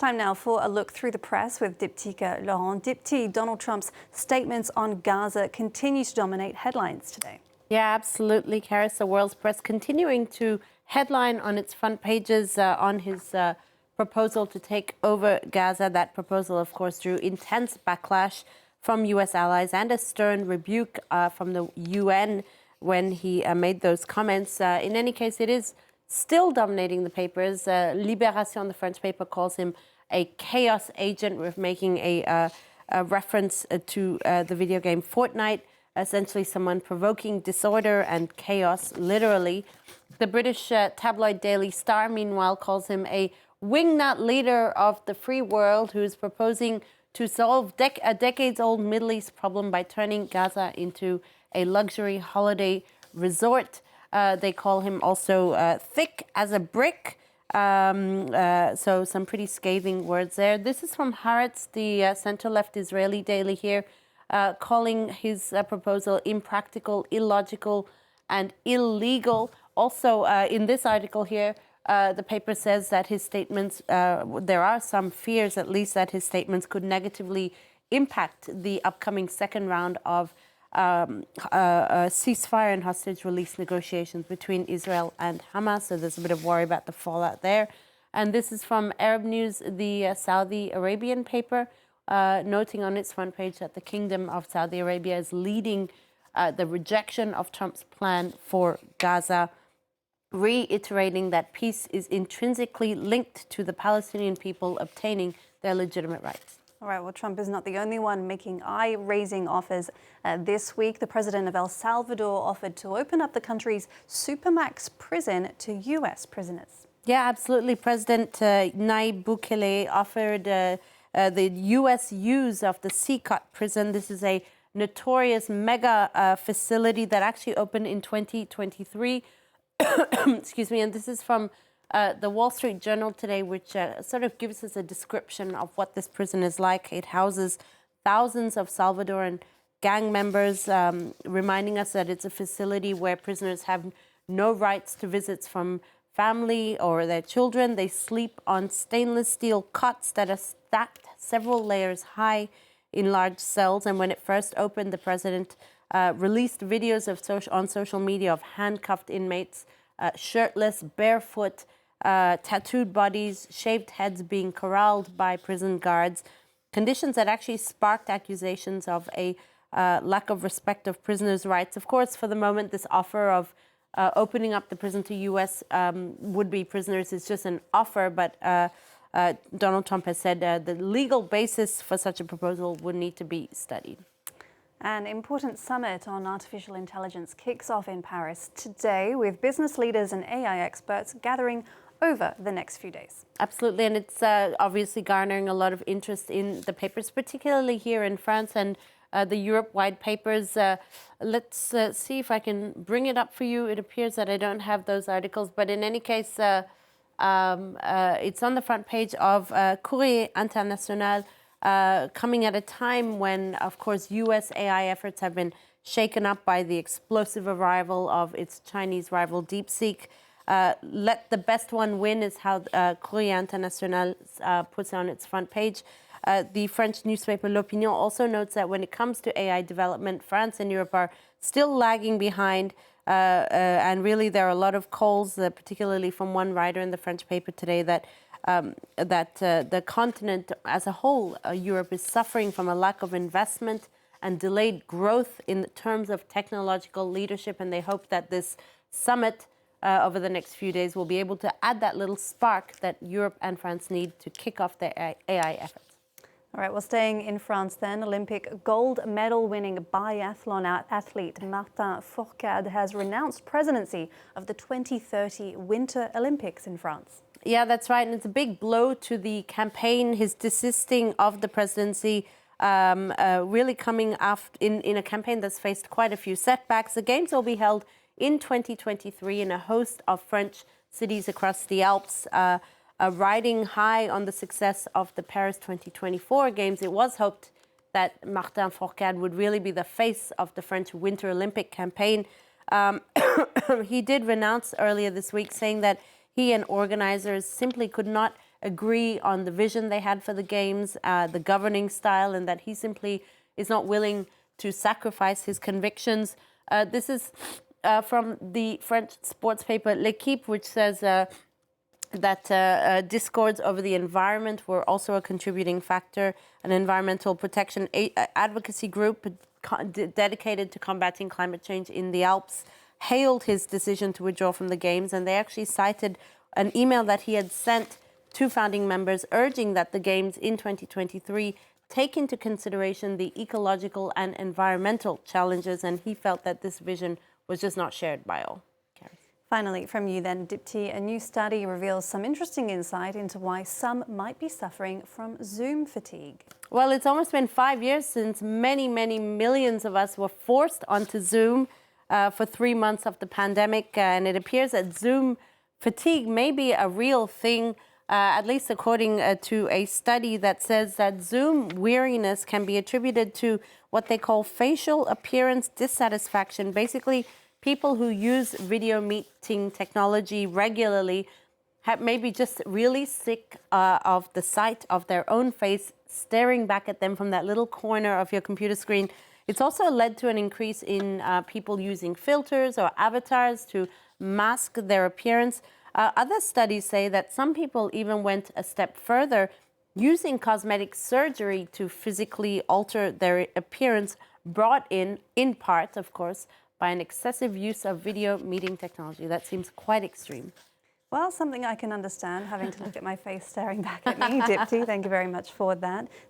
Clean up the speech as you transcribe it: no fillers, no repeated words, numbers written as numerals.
Time now for a look through the press with Diptyque Laurent. Dipty, Donald Trump's statements on Gaza continue to dominate headlines today. Yeah, absolutely, Karis. The world's press continuing to headline on its front pages on his proposal to take over Gaza. That proposal, of course, drew intense backlash from U.S. allies and a stern rebuke from the UN when he made those comments. In any case, it is still dominating the papers. Libération, the French paper, calls him a chaos agent. We're making a reference to the video game Fortnite, essentially someone provoking disorder and chaos, literally. The British tabloid Daily Star, meanwhile, calls him a wingnut leader of the free world who's proposing to solve a decades-old Middle East problem by turning Gaza into a luxury holiday resort. They call him also thick as a brick. So some pretty scathing words there. This is from Haaretz, the center-left Israeli daily here, calling his proposal impractical, illogical, and illegal. Also, in this article here, the paper says that his statements, there are some fears at least that his statements could negatively impact the upcoming second round of ceasefire and hostage release negotiations between Israel and Hamas. So there's a bit of worry about the fallout there. And this is from Arab News, the Saudi Arabian paper, noting on its front page that the Kingdom of Saudi Arabia is leading the rejection of Trump's plan for Gaza, reiterating that peace is intrinsically linked to the Palestinian people obtaining their legitimate rights. All right, well, Trump is not the only one making eye-raising offers. This week, the president of El Salvador offered to open up the country's supermax prison to U.S. prisoners. Yeah, absolutely. President Nayib Bukele offered the U.S. use of the Cicut prison. This is a notorious mega facility that actually opened in 2023. Excuse me, and this is from the Wall Street Journal today, which sort of gives us a description of what this prison is like. It houses thousands of Salvadoran gang members, reminding us that it's a facility where prisoners have no rights to visits from family or their children. They sleep on stainless steel cots that are stacked several layers high in large cells. And when it first opened, the president released videos of on social media of handcuffed inmates, shirtless, barefoot, tattooed bodies, shaved heads being corralled by prison guards, conditions that actually sparked accusations of a lack of respect of prisoners' rights. Of course, for the moment, this offer of opening up the prison to U.S. would-be prisoners is just an offer, but Donald Trump has said the legal basis for such a proposal would need to be studied. An important summit on artificial intelligence kicks off in Paris today with business leaders and AI experts gathering over the next few days. Absolutely, and it's obviously garnering a lot of interest in the papers, particularly here in France and the Europe-wide papers. Let's see if I can bring it up for you. It appears that I don't have those articles, but in any case, it's on the front page of Courrier International, coming at a time when, of course, U.S. AI efforts have been shaken up by the explosive arrival of its Chinese rival DeepSeek. Let the best one win is how Courrier International puts on its front page. The French newspaper L'Opinion also notes that when it comes to AI development, France and Europe are still lagging behind. And really, there are a lot of calls, particularly from one writer in the French paper today, that the continent as a whole, Europe, is suffering from a lack of investment and delayed growth in terms of technological leadership. And they hope that this summit over the next few days will be able to add that little spark that Europe and France need to kick off their AI efforts. All right, well, staying in France then, Olympic gold medal winning biathlon athlete Martin Fourcade has renounced presidency of the 2030 Winter Olympics in France. Yeah, that's right. And it's a big blow to the campaign. His desisting of the presidency really coming after in a campaign that's faced quite a few setbacks. The Games will be held in 2023 in a host of French cities across the Alps. Riding high on the success of the Paris 2024 Games, it was hoped that Martin Fourcade would really be the face of the French Winter Olympic campaign. He did renounce earlier this week, saying that he and organizers simply could not agree on the vision they had for the games, the governing style, and that he simply is not willing to sacrifice his convictions. This is from the French sports paper L'Equipe, which says that discords over the environment were also a contributing factor. An environmental protection advocacy group dedicated to combating climate change in the Alps hailed his decision to withdraw from the Games, and they actually cited an email that he had sent to founding members urging that the Games in 2023 take into consideration the ecological and environmental challenges, and he felt that this vision was just not shared by all. Finally, from you then, Dipti, a new study reveals some interesting insight into why some might be suffering from Zoom fatigue. Well, it's almost been 5 years since many millions of us were forced onto Zoom for 3 months of the pandemic, and it appears that Zoom fatigue may be a real thing, at least according to a study that says that Zoom weariness can be attributed to what they call facial appearance dissatisfaction. Basically, people who use video meeting technology regularly maybe just really sick of the sight of their own face staring back at them from that little corner of your computer screen. It's also led to an increase in people using filters or avatars to mask their appearance. Other studies say that some people even went a step further, using cosmetic surgery to physically alter their appearance, brought in part, of course, by an excessive use of video meeting technology. That seems quite extreme. Well, something I can understand, having to look at my face staring back at me. Dipti, thank you very much for that.